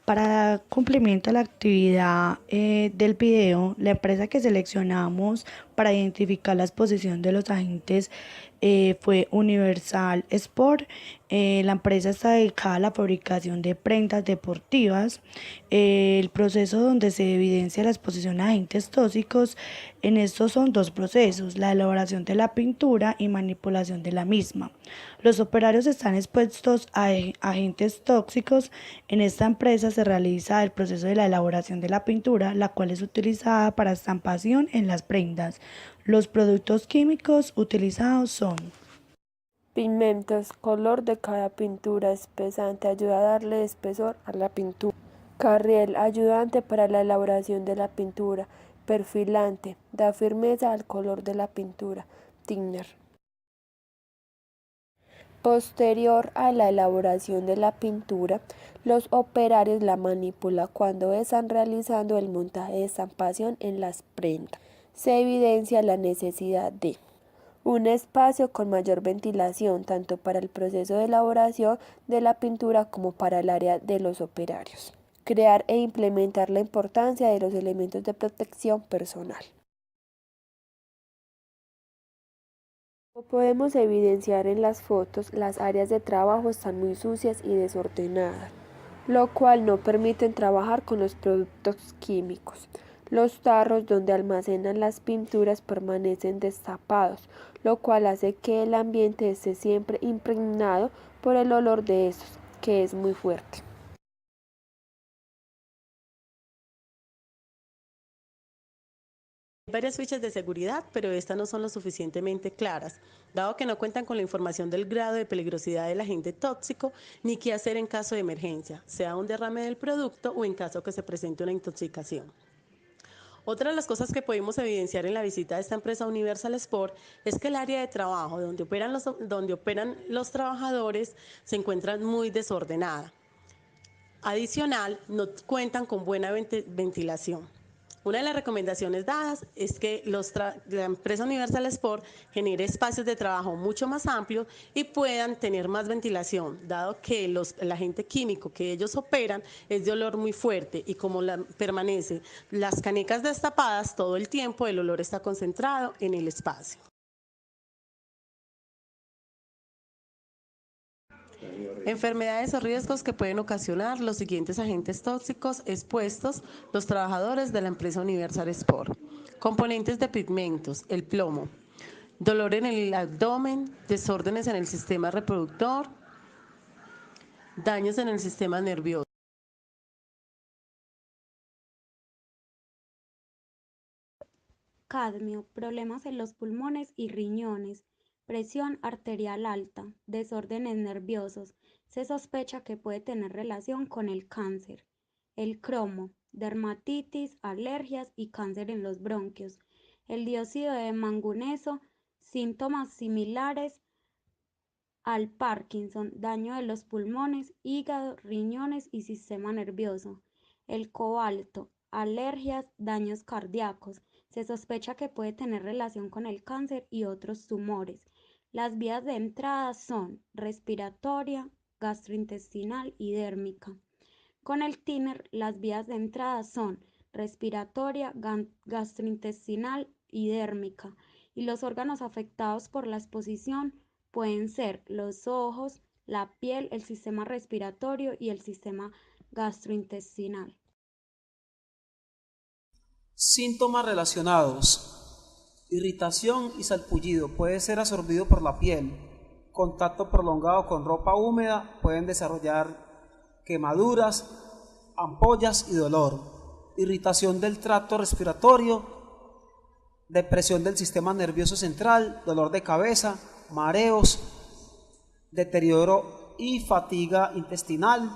Para dar cumplimiento a la actividad del video, la empresa que seleccionamos para identificar la exposición de los agentes fue Universal Sport. La empresa está dedicada a la fabricación de prendas deportivas. El proceso donde se evidencia la exposición a agentes tóxicos, en estos son dos procesos: la elaboración de la pintura y manipulación de la misma. Los operarios están expuestos a agentes tóxicos. En esta empresa se realiza el proceso de la elaboración de la pintura, la cual es utilizada para estampación en las prendas. Los productos químicos utilizados son pigmentos, color de cada pintura, espesante, ayuda a darle espesor a la pintura. Carriel, ayudante para la elaboración de la pintura. Perfilante, da firmeza al color de la pintura. Thinner. Posterior a la elaboración de la pintura, los operarios la manipulan cuando están realizando el montaje de estampación en las prendas. Se evidencia la necesidad de un espacio con mayor ventilación, tanto para el proceso de elaboración de la pintura como para el área de los operarios. Crear e implementar la importancia de los elementos de protección personal. Como podemos evidenciar en las fotos, las áreas de trabajo están muy sucias y desordenadas, lo cual no permiten trabajar con los productos químicos. Los tarros donde almacenan las pinturas permanecen destapados, lo cual hace que el ambiente esté siempre impregnado por el olor de estos, que es muy fuerte. Hay varias fichas de seguridad, pero estas no son lo suficientemente claras, dado que no cuentan con la información del grado de peligrosidad del agente tóxico ni qué hacer en caso de emergencia, sea un derrame del producto o en caso que se presente una intoxicación. Otra de las cosas que pudimos evidenciar en la visita de esta empresa Universal Sport es que el área de trabajo donde operan los trabajadores se encuentra muy desordenada. Adicional, no cuentan con buena ventilación. Una de las recomendaciones dadas es que la empresa Universal Sport genere espacios de trabajo mucho más amplios y puedan tener más ventilación, dado que el agente químico que ellos operan es de olor muy fuerte y como permanece las canecas destapadas todo el tiempo, el olor está concentrado en el espacio. Enfermedades o riesgos que pueden ocasionar los siguientes agentes tóxicos expuestos los trabajadores de la empresa Universal Sport. Componentes de pigmentos, el plomo, dolor en el abdomen, desórdenes en el sistema reproductor, daños en el sistema nervioso. Cadmio, problemas en los pulmones y riñones, presión arterial alta, desórdenes nerviosos. Se sospecha que puede tener relación con el cáncer. El cromo, dermatitis, alergias y cáncer en los bronquios. El dióxido de manganeso, síntomas similares al Parkinson, daño de los pulmones, hígado, riñones y sistema nervioso. El cobalto, alergias, daños cardíacos. Se sospecha que puede tener relación con el cáncer y otros tumores. Las vías de entrada son respiratoria, gastrointestinal y dérmica. Con el thinner, las vías de entrada son respiratoria, gastrointestinal y dérmica, y los órganos afectados por la exposición pueden ser los ojos, la piel, el sistema respiratorio y el sistema gastrointestinal. Síntomas relacionados: irritación y salpullido, puede ser absorbido por la piel. Contacto prolongado con ropa húmeda, pueden desarrollar quemaduras, ampollas y dolor. Irritación del tracto respiratorio, depresión del sistema nervioso central, dolor de cabeza, mareos, deterioro y fatiga intestinal,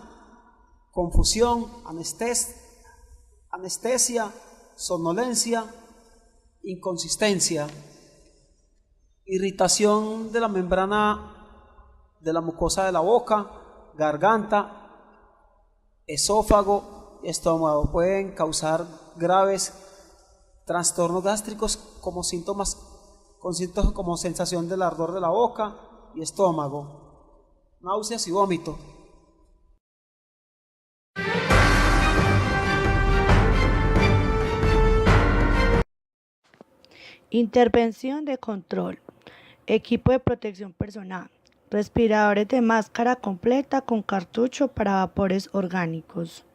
confusión, anestesia, somnolencia, inconsistencia, irritación de la membrana de la mucosa de la boca, garganta, esófago y estómago. Pueden causar graves trastornos gástricos con síntomas como sensación del ardor de la boca y estómago, náuseas y vómito. Intervención de control. Equipo de protección personal. Respiradores de máscara completa con cartucho para vapores orgánicos.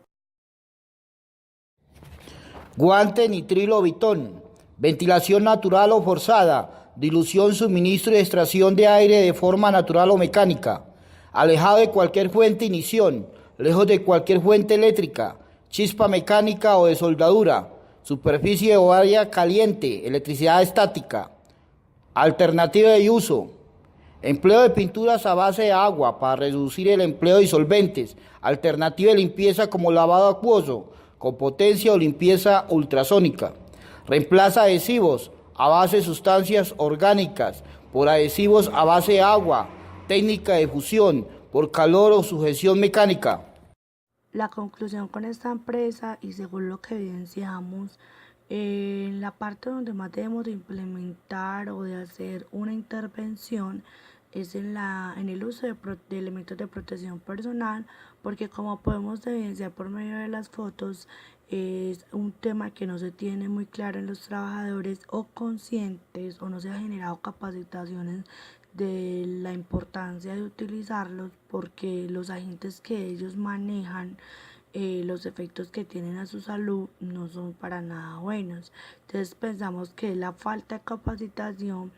Guante nitrilo bitón. Ventilación natural o forzada. Dilución, suministro y extracción de aire de forma natural o mecánica. Alejado de cualquier fuente de ignición. Lejos de cualquier fuente eléctrica. Chispa mecánica o de soldadura. Superficie o área caliente. Electricidad estática. Alternativa de uso. Empleo de pinturas a base de agua para reducir el empleo de disolventes. Alternativa de limpieza como lavado acuoso, con potencia o limpieza ultrasónica. Reemplaza adhesivos a base de sustancias orgánicas por adhesivos a base de agua. Técnica de fusión por calor o sujeción mecánica. La conclusión con esta empresa, y según lo que evidenciamos, en la parte donde más debemos de implementar o de hacer una intervención es en el uso de elementos de protección personal, porque como podemos evidenciar por medio de las fotos, es un tema que no se tiene muy claro en los trabajadores o conscientes, o no se ha generado capacitaciones de la importancia de utilizarlos, porque los agentes que ellos manejan, los efectos que tienen a su salud no son para nada buenos. Entonces pensamos que la falta de capacitación,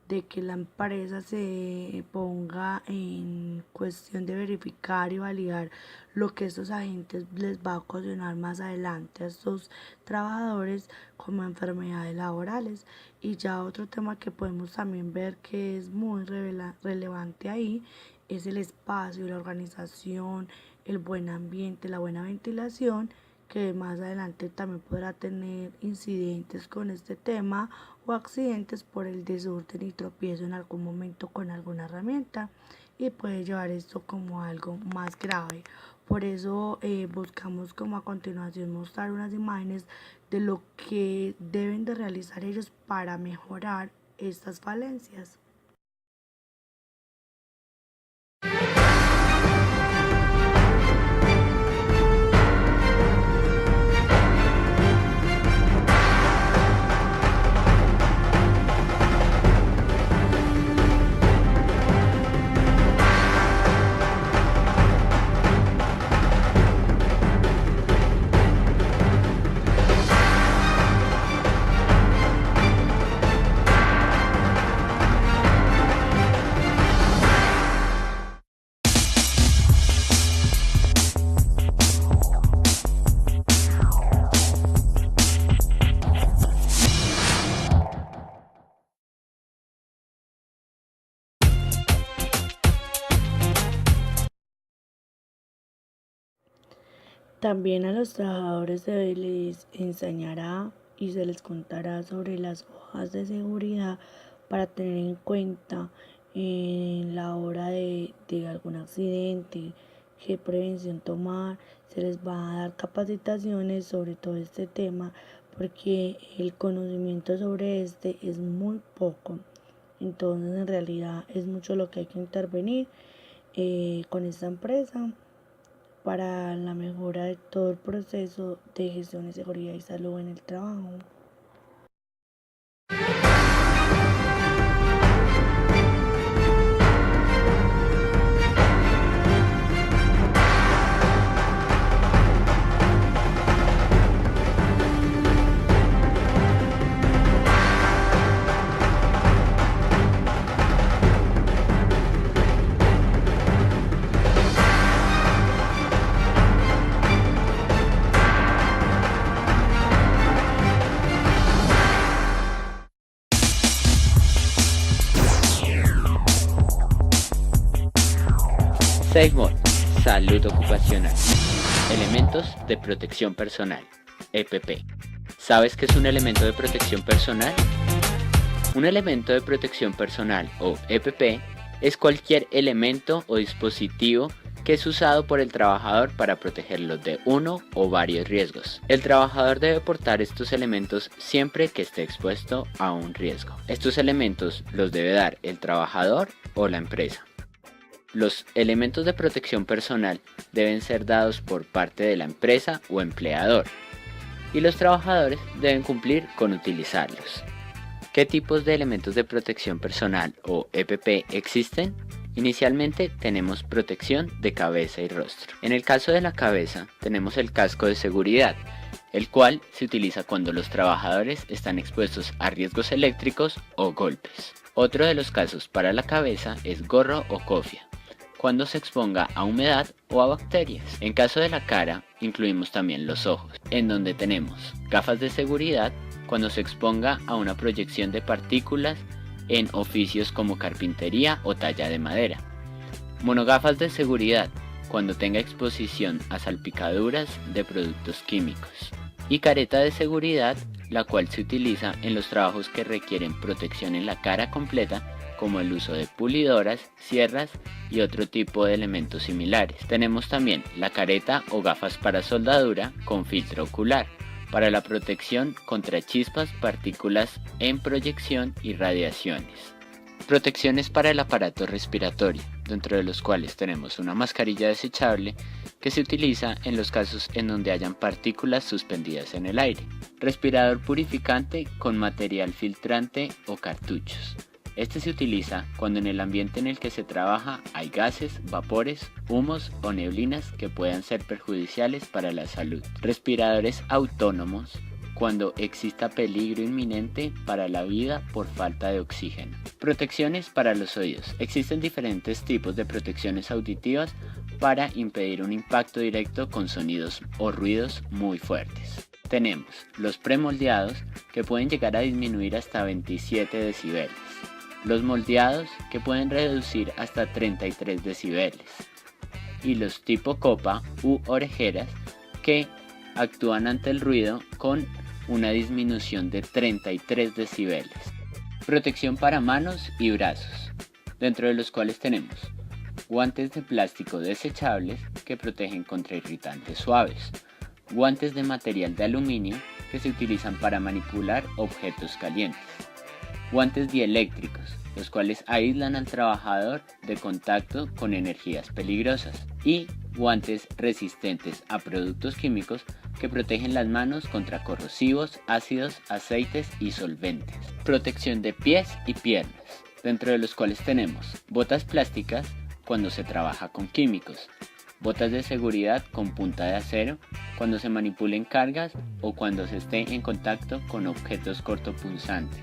de que la empresa se ponga en cuestión de verificar y validar lo que estos agentes les va a ocasionar más adelante a estos trabajadores como enfermedades laborales. Y ya otro tema que podemos también ver que es muy relevante ahí es el espacio, la organización, el buen ambiente, la buena ventilación, que más adelante también podrá tener incidentes con este tema o accidentes por el desorden y tropiezo en algún momento con alguna herramienta, y puede llevar esto como algo más grave. Por eso buscamos como a continuación mostrar unas imágenes de lo que deben de realizar ellos para mejorar estas falencias. También a los trabajadores se les enseñará y se les contará sobre las hojas de seguridad para tener en cuenta en la hora de algún accidente, qué prevención tomar. Se les va a dar capacitaciones sobre todo este tema, porque el conocimiento sobre este es muy poco. Entonces en realidad es mucho lo que hay que intervenir con esta empresa para la mejora de todo el proceso de gestión de seguridad y salud en el trabajo. SafeMod, salud ocupacional. Elementos de protección personal, EPP. ¿Sabes qué es un elemento de protección personal? Un elemento de protección personal, o EPP, es cualquier elemento o dispositivo que es usado por el trabajador para protegerlo de uno o varios riesgos. El trabajador debe portar estos elementos siempre que esté expuesto a un riesgo. Estos elementos los debe dar el trabajador o la empresa. Los elementos de protección personal deben ser dados por parte de la empresa o empleador, y los trabajadores deben cumplir con utilizarlos. ¿Qué tipos de elementos de protección personal o EPP existen? Inicialmente tenemos protección de cabeza y rostro. En el caso de la cabeza tenemos el casco de seguridad, el cual se utiliza cuando los trabajadores están expuestos a riesgos eléctricos o golpes. Otro de los casos para la cabeza es gorro o cofia, cuando se exponga a humedad o a bacterias. En caso de la cara incluimos también los ojos, en donde tenemos gafas de seguridad cuando se exponga a una proyección de partículas en oficios como carpintería o talla de madera. Monogafas de seguridad cuando tenga exposición a salpicaduras de productos químicos. Y careta de seguridad, la cual se utiliza en los trabajos que requieren protección en la cara completa, como el uso de pulidoras, sierras y otro tipo de elementos similares. Tenemos también la careta o gafas para soldadura con filtro ocular, para la protección contra chispas, partículas en proyección y radiaciones. Protecciones para el aparato respiratorio, dentro de los cuales tenemos una mascarilla desechable que se utiliza en los casos en donde hayan partículas suspendidas en el aire. Respirador purificante con material filtrante o cartuchos. Este se utiliza cuando en el ambiente en el que se trabaja hay gases, vapores, humos o neblinas que puedan ser perjudiciales para la salud. Respiradores autónomos cuando exista peligro inminente para la vida por falta de oxígeno. Protecciones para los oídos. Existen diferentes tipos de protecciones auditivas para impedir un impacto directo con sonidos o ruidos muy fuertes. Tenemos los premoldeados que pueden llegar a disminuir hasta 27 decibeles. Los moldeados que pueden reducir hasta 33 decibeles y los tipo copa u orejeras que actúan ante el ruido con una disminución de 33 decibeles. Protección para manos y brazos, dentro de los cuales tenemos guantes de plástico desechables que protegen contra irritantes suaves, guantes de material de aluminio que se utilizan para manipular objetos calientes, guantes dieléctricos, los cuales aíslan al trabajador de contacto con energías peligrosas, y guantes resistentes a productos químicos que protegen las manos contra corrosivos, ácidos, aceites y solventes. Protección de pies y piernas, dentro de los cuales tenemos botas plásticas cuando se trabaja con químicos, botas de seguridad con punta de acero cuando se manipulen cargas o cuando se esté en contacto con objetos cortopunzantes,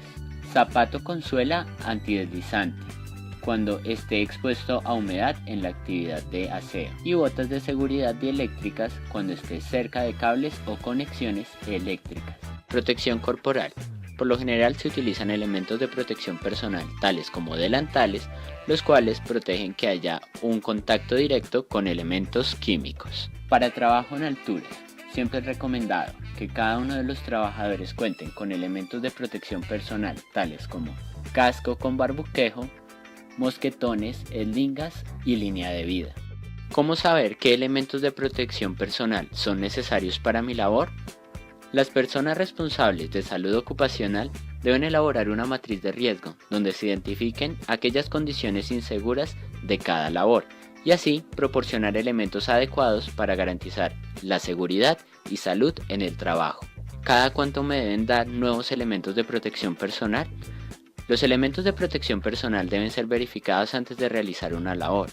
zapato con suela antideslizante cuando esté expuesto a humedad en la actividad de aseo, y botas de seguridad dieléctricas cuando esté cerca de cables o conexiones eléctricas. Protección corporal. Por lo general se utilizan elementos de protección personal, tales como delantales, los cuales protegen que haya un contacto directo con elementos químicos. Para trabajo en altura, siempre es recomendado que cada uno de los trabajadores cuenten con elementos de protección personal, tales como casco con barbuquejo, mosquetones, eslingas y línea de vida. ¿Cómo saber qué elementos de protección personal son necesarios para mi labor? Las personas responsables de salud ocupacional deben elaborar una matriz de riesgo donde se identifiquen aquellas condiciones inseguras de cada labor y así proporcionar elementos adecuados para garantizar la seguridad y salud en el trabajo. ¿Cada cuánto me deben dar nuevos elementos de protección personal? Los elementos de protección personal deben ser verificados antes de realizar una labor.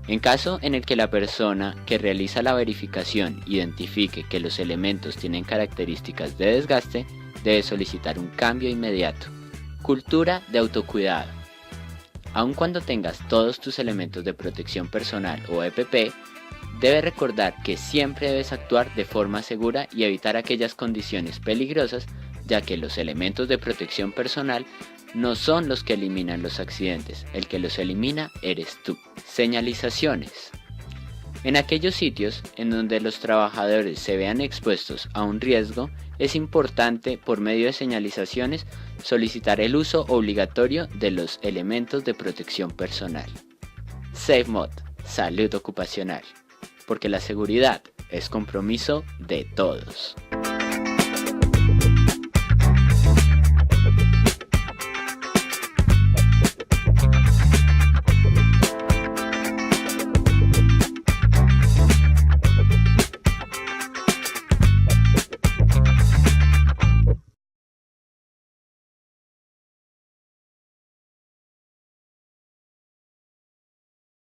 En caso en el que la persona que realiza la verificación identifique que los elementos tienen características de desgaste, debe solicitar un cambio inmediato. Cultura de autocuidado. Aun cuando tengas todos tus elementos de protección personal o EPP, debes recordar que siempre debes actuar de forma segura y evitar aquellas condiciones peligrosas, ya que los elementos de protección personal no son los que eliminan los accidentes, el que los elimina eres tú. Señalizaciones. En aquellos sitios en donde los trabajadores se vean expuestos a un riesgo, es importante, por medio de señalizaciones, solicitar el uso obligatorio de los elementos de protección personal. SafeMod, salud ocupacional, porque la seguridad es compromiso de todos.